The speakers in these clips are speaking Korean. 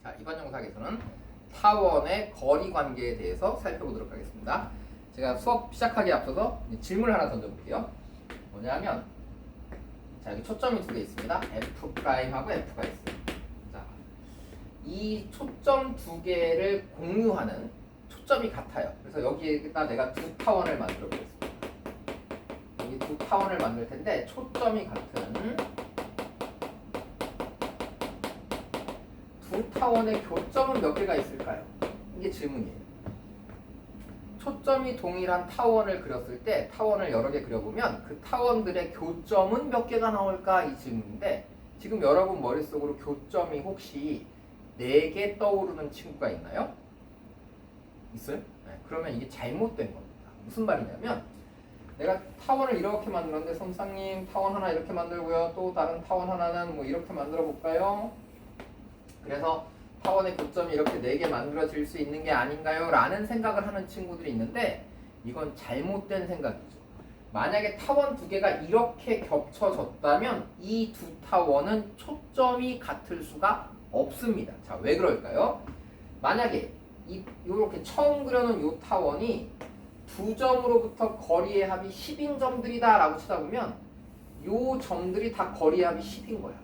자, 이번 영상에서는 타원의 거리 관계에 대해서 살펴보도록 하겠습니다. 제가 수업 시작하기에 앞서서 질문을 하나 던져볼게요. 뭐냐면, 자, 여기 초점이 두 개 있습니다. F'하고 F가 있어요. 자, 이 초점 두 개를 공유하는 초점이 같아요. 그래서 여기에다 내가 두 타원을 만들어 보겠습니다. 여기 두 타원을 만들 텐데, 초점이 같은 두 타원의 교점은 몇 개가 있을까요? 이게 질문이에요. 초점이 동일한 타원을 그렸을 때 타원을 여러 개 그려보면 그 타원들의 교점은 몇 개가 나올까? 이 질문인데, 지금 여러분 머릿속으로 교점이 혹시 4개 떠오르는 친구가 있나요? 있어요? 네, 그러면 이게 잘못된 겁니다. 무슨 말이냐면, 내가 타원을 이렇게 만들었는데, 선생님 타원 하나 이렇게 만들고요, 또 다른 타원 하나는 뭐 이렇게 만들어 볼까요? 그래서 타원의 교점이 이렇게 4개 만들어질 수 있는 게 아닌가요? 라는 생각을 하는 친구들이 있는데, 이건 잘못된 생각이죠. 만약에 타원 두 개가 이렇게 겹쳐졌다면 이 두 타원은 초점이 같을 수가 없습니다. 자, 왜 그럴까요? 만약에 이렇게 처음 그려놓은 이 타원이 두 점으로부터 거리의 합이 10인 점들이다 라고 쳐다보면 이 점들이 다 거리의 합이 10인 거야.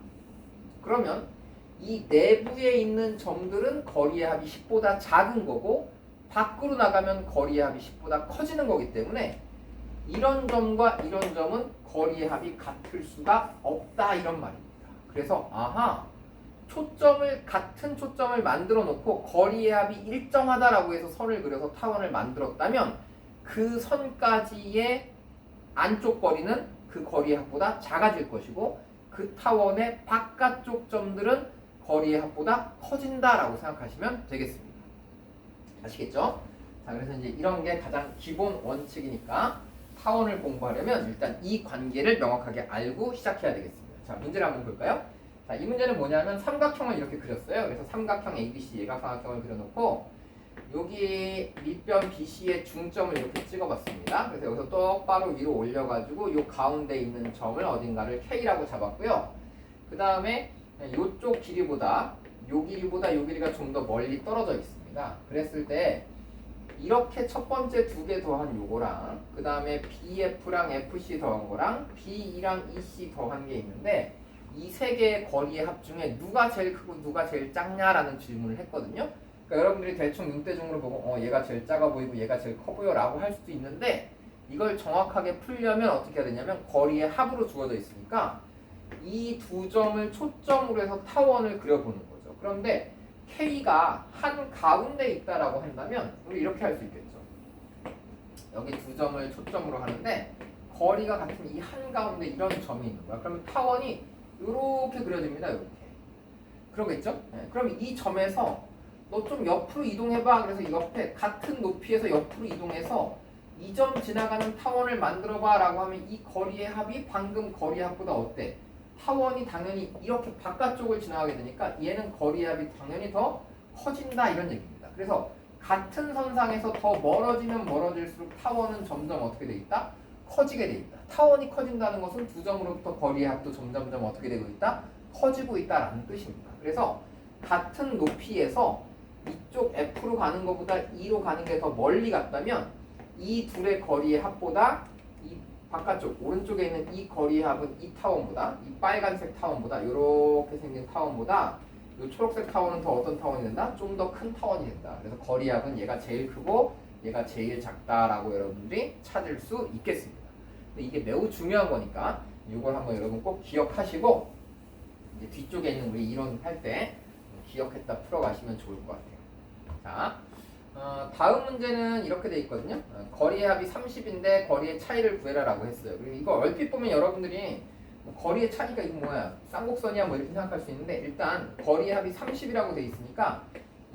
그러면 이 내부에 있는 점들은 거리의 합이 10보다 작은 거고, 밖으로 나가면 거리의 합이 10보다 커지는 거기 때문에 이런 점과 이런 점은 거리의 합이 같을 수가 없다, 이런 말입니다. 그래서 같은 초점을 만들어 놓고 거리의 합이 일정하다라고 해서 선을 그려서 타원을 만들었다면 그 선까지의 안쪽 거리는 그 거리의 합보다 작아질 것이고, 그 타원의 바깥쪽 점들은 거리의 합보다 커진다라고 생각하시면 되겠습니다. 아시겠죠? 자, 그래서 이제 이런 게 가장 기본 원칙이니까 타원을 공부하려면 일단 이 관계를 명확하게 알고 시작해야 되겠습니다. 자, 문제를 한번 볼까요? 자, 이 문제는 뭐냐면 삼각형을 이렇게 그렸어요. 그래서 삼각형 ABC 예각삼각형을 그려놓고 여기 밑변 BC의 중점을 이렇게 찍어봤습니다. 그래서 여기서 똑바로 위로 올려가지고 이 가운데 있는 점을 어딘가를 K라고 잡았고요. 그 다음에 이쪽 길이보다 요 길이가 좀 더 멀리 떨어져 있습니다. 그랬을 때 이렇게 첫 번째 두 개 더한 요거랑 그 다음에 BF랑 FC 더한 거랑 BE랑 EC 더한 게 있는데, 이 세 개의 거리의 합 중에 누가 제일 크고 누가 제일 작냐라는 질문을 했거든요. 그러니까 여러분들이 대충 눈대중으로 보고 얘가 제일 작아 보이고 얘가 제일 커 보여 라고 할 수도 있는데, 이걸 정확하게 풀려면 어떻게 해야 되냐면 거리의 합으로 주어져 있으니까 이 두 점을 초점으로 해서 타원을 그려보는 거죠. 그런데 K가 한 가운데 있다라고 한다면 우리 이렇게 할 수 있겠죠. 여기 두 점을 초점으로 하는데 거리가 같은 이 한 가운데 이런 점이 있는 거야. 그러면 타원이 이렇게 그려집니다. 이렇게. 그러겠죠? 네. 그럼 이 점에서 너 좀 옆으로 이동해봐. 그래서 옆에 같은 높이에서 옆으로 이동해서 이 점 지나가는 타원을 만들어봐 라고 하면 이 거리의 합이 방금 거리의 합보다 어때? 타원이 당연히 이렇게 바깥쪽을 지나가게 되니까 얘는 거리의 합이 당연히 더 커진다, 이런 얘기입니다. 그래서 같은 선상에서 더 멀어지면 멀어질수록 타원은 점점 어떻게 돼 있다? 커지게 돼 있다. 타원이 커진다는 것은 두 점으로부터 거리의 합도 점점점 어떻게 되고 있다? 커지고 있다라는 뜻입니다. 그래서 같은 높이에서 이쪽 F로 가는 것보다 E로 가는 게 더 멀리 갔다면 이 둘의 거리의 합보다 이 바깥쪽 오른쪽에 있는 이 거리의 합은 이 타원보다, 이 빨간색 타원보다, 이렇게 생긴 타원보다 이 초록색 타원은 더 어떤 타원이 된다? 좀 더 큰 타원이 된다. 그래서 거리의 합은 얘가 제일 크고 얘가 제일 작다라고 여러분들이 찾을 수 있겠습니다. 근데 이게 매우 중요한 거니까 이걸 한번 여러분 꼭 기억하시고 이제 뒤쪽에 있는 우리 이론 할 때 기억했다 풀어가시면 좋을 것 같아요. 자, 다음 문제는 이렇게 돼 있거든요. 거리의 합이 30인데 거리의 차이를 구해라라고 했어요. 그리고 이거 얼핏 보면 여러분들이 거리의 차이가 이거 뭐야? 쌍곡선이야? 뭐 이렇게 생각할 수 있는데, 일단 거리의 합이 30이라고 돼 있으니까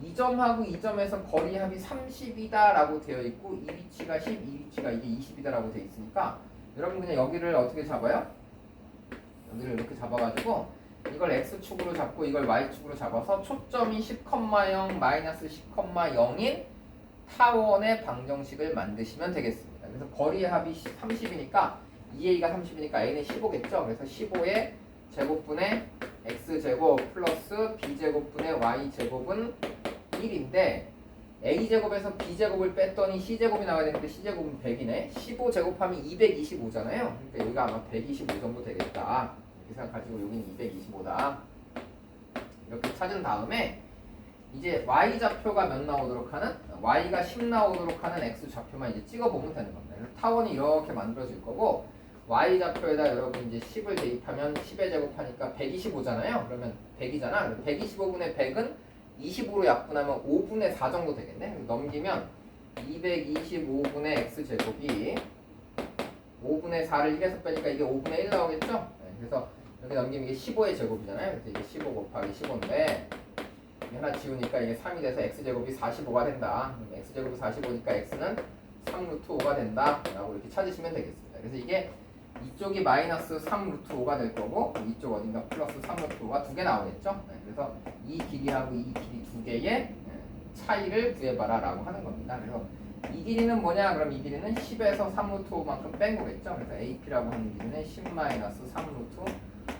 이 점하고 이 점에서 거리의 합이 30이다 라고 되어 있고, 이 위치가 10, 이 위치가 이게 20이다 라고 되어 있으니까 여러분 그냥 여기를 어떻게 잡아요? 여기를 이렇게 잡아가지고 이걸 X축으로 잡고 이걸 Y축으로 잡아서 초점이 10,0 마이너스 10,0인 타원의 방정식을 만드시면 되겠습니다. 그래서 거리의 합이 30이니까 2A가 30이니까 A는 15겠죠. 그래서 15의 제곱분의 x제곱 플러스 b제곱분의 y제곱은 1인데 a제곱에서 b제곱을 뺐더니 c제곱이 나와야 되는데 c제곱은 100이네. 15 제곱하면 225잖아요. 그러니까 여기가 아마 125 정도 되겠다. 이렇게 생각하시고 여기는 225다. 이렇게 찾은 다음에 이제 y좌표가 몇 나오도록 하는, y가 10 나오도록 하는 x좌표만 이제 찍어보면 되는 겁니다. 그래서 타원이 이렇게 만들어질 거고 y좌표에다 여러분 이제 10을 대입하면 10의 제곱하니까 125잖아요. 그러면 100이잖아. 125분의 100은 20으로 약분하면 5분의 4 정도 되겠네. 넘기면 225분의 x제곱이 5분의 4를 1에서 빼니까 이게 5분의 1 나오겠죠? 네, 그래서 여기 넘기면 이게 15의 제곱이잖아요. 그래서 이게 15 곱하기 15인데 하나 지우니까 이게 3이 돼서 x제곱이 45가 된다. x제곱이 45니까 x는 3 루트 5가 된다 라고 이렇게 찾으시면 되겠습니다. 그래서 이게 이쪽이 마이너스 3 루트 5가 될 거고 이쪽 어딘가 플러스 3 루트 5가 두 개 나오겠죠. 네, 그래서 이 길이하고 이 길이 두 개의 차이를 구해봐라 라고 하는 겁니다. 그래서 이 길이는 뭐냐? 그럼 이 길이는 10에서 3 루트 5만큼 뺀 거겠죠. 그래서 AP라고 하는 길이는 10 마이너스 3 루트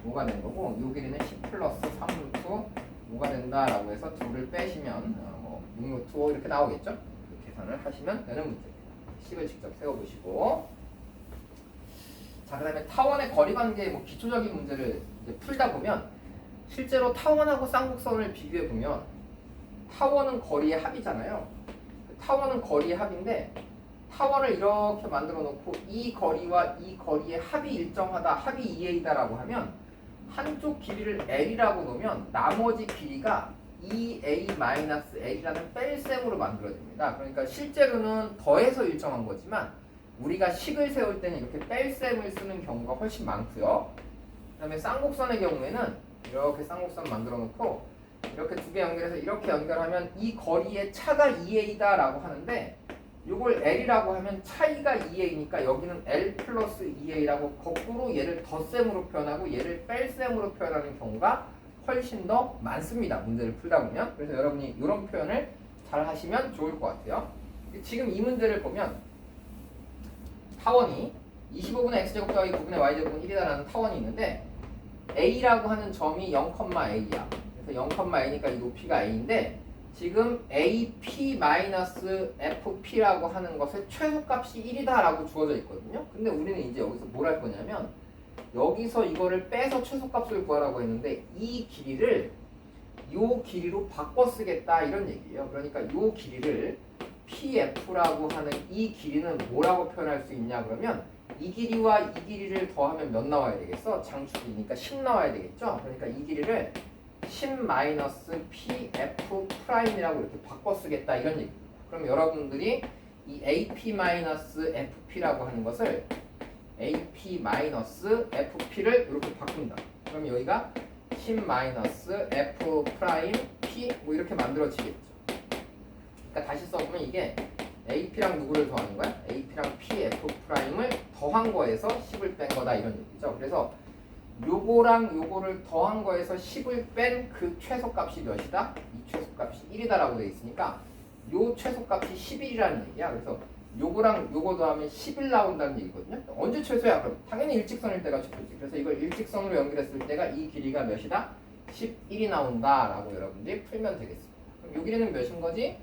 5가 된 거고 이 길이는 10 플러스 3 루트 5가 된다라고 해서 둘을 빼시면 6 루트 5 이렇게 나오겠죠. 이렇게 계산을 하시면 되는 문제입니다. 10을 직접 세워보시고 자, 그 다음에 타원의 거리관계 기초적인 문제를 이제 풀다 보면 실제로 타원하고 쌍곡선을 비교해 보면 타원은 거리의 합이잖아요. 타원은 거리의 합인데 타원을 이렇게 만들어 놓고 이 거리와 이 거리의 합이 일정하다, 합이 2a다라고 하면 한쪽 길이를 l이라고 놓으면 나머지 길이가 2a-l이라는 뺄셈으로 만들어집니다. 그러니까 실제로는 더해서 일정한 거지만 우리가 식을 세울 때는 이렇게 뺄셈을 쓰는 경우가 훨씬 많고요. 그 다음에 쌍곡선의 경우에는 이렇게 쌍곡선 만들어 놓고 이렇게 두 개 연결해서 이렇게 연결하면 이 거리의 차가 2a다 라고 하는데 이걸 l이라고 하면 차이가 2a니까 여기는 l 플러스 2a라고 거꾸로 얘를 덧셈으로 표현하고 얘를 뺄셈으로 표현하는 경우가 훨씬 더 많습니다. 문제를 풀다 보면. 그래서 여러분이 이런 표현을 잘 하시면 좋을 것 같아요. 지금 이 문제를 보면 타원이 25분의 x제곱 더하기 9분의 y제곱은 1이다라는 타원이 있는데 a라고 하는 점이 0,a야. 그래서 0,a니까 이 높이가 a인데 지금 AP-FP라고 하는 것의 최소값이 1이다라고 주어져 있거든요. 근데 우리는 이제 여기서 뭘 할 거냐면 여기서 이거를 빼서 최소값을 구하라고 했는데 이 길이를 요 길이로 바꿔 쓰겠다 이런 얘기예요. 그러니까 요 길이를 PF라고 하는 이 길이는 뭐라고 표현할 수 있냐 그러면 이 길이와 이 길이를 더하면 몇 나와야 되겠어? 장축이니까 10 나와야 되겠죠? 그러니까 이 길이를 10-PF'이라고 이렇게 바꿔 쓰겠다 이런 얘기입니다. 그럼 여러분들이 이 AP-FP라고 하는 것을 AP-FP를 이렇게 바꾼다. 그럼 여기가 10-F'P 이렇게 만들어지겠죠. 그러니까 다시 써보면 이게 AP랑 누구를 더하는 거야? AP랑 PF'을 더한 거에서 10을 뺀 거다 이런 얘기죠. 그래서 요거랑 요거를 더한 거에서 10을 뺀 그 최소값이 몇이다? 이 최소값이 1이다라고 되어 있으니까 요 최소값이 11이라는 얘기야. 그래서 요거랑 요거 더하면 11 나온다는 얘기거든요. 언제 최소야? 그럼 당연히 일직선일 때가 최소지. 그래서 이걸 일직선으로 연결했을 때가 이 길이가 몇이다? 11이 나온다라고 여러분들이 풀면 되겠습니다. 그럼 요 길이는 몇인 거지?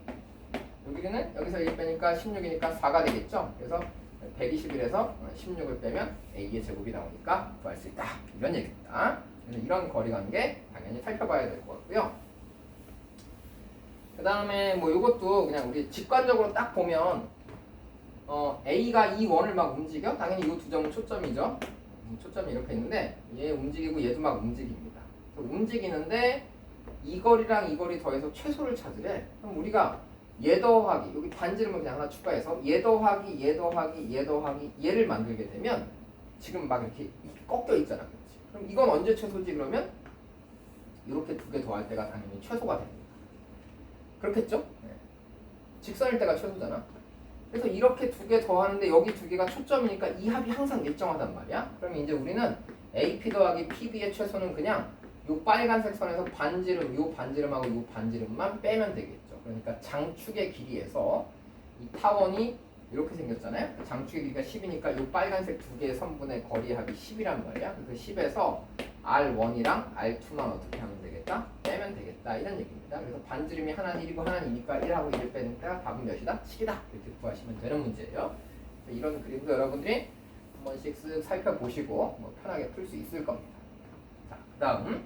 요 길이는 여기서 1 빼니까 16이니까 4가 되겠죠. 그래서 121에서 16을 빼면 a의 제곱이 나오니까 구할 수 있다. 이런 얘기입니다. 그래서 이런 거리관계 당연히 살펴봐야 될 것 같고요. 그 다음에 이것도 그냥 우리 직관적으로 딱 보면 a가 이 원을 막 움직여? 당연히 이 두 점은 초점이죠. 초점이 이렇게 있는데 얘 움직이고 얘도 막 움직입니다. 그래서 움직이는데 이 거리랑 이 거리 더해서 최소를 찾으래. 그럼 우리가 얘 더하기 여기 반지름을 그냥 하나 추가해서 얘 더하기 얘 더하기 얘 더하기 얘를 만들게 되면 지금 막 이렇게 꺾여 있잖아. 그렇지? 그럼 이건 언제 최소지 그러면? 이렇게 두 개 더할 때가 당연히 최소가 됩니다. 그렇겠죠? 네. 직선일 때가 최소잖아. 그래서 이렇게 두 개 더하는데 여기 두 개가 초점이니까 이 합이 항상 일정하단 말이야. 그러면 이제 우리는 AP 더하기 PB의 최소는 그냥 요 빨간색 선에서 반지름, 요 반지름하고 요 반지름만 빼면 되겠죠. 그러니까 장축의 길이에서 이 타원이 이렇게 생겼잖아요. 장축의 길이가 10이니까 이 빨간색 두 개의 선분의 거리의 합이 10이란 말이야. 그래서 10에서 R1이랑 R2만 어떻게 하면 되겠다? 빼면 되겠다. 이런 얘기입니다. 그래서 반지름이 하나는 1이고 하나는 2니까 1하고 1을 빼니까 답은 몇이다? 7이다. 이렇게 구하시면 되는 문제예요. 이런 그림도 여러분들이 한 번씩 쓱 살펴보시고 뭐 편하게 풀 수 있을 겁니다. 자, 그 다음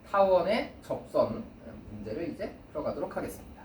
타원의 접선 문제를 이제 풀어가도록 하겠습니다.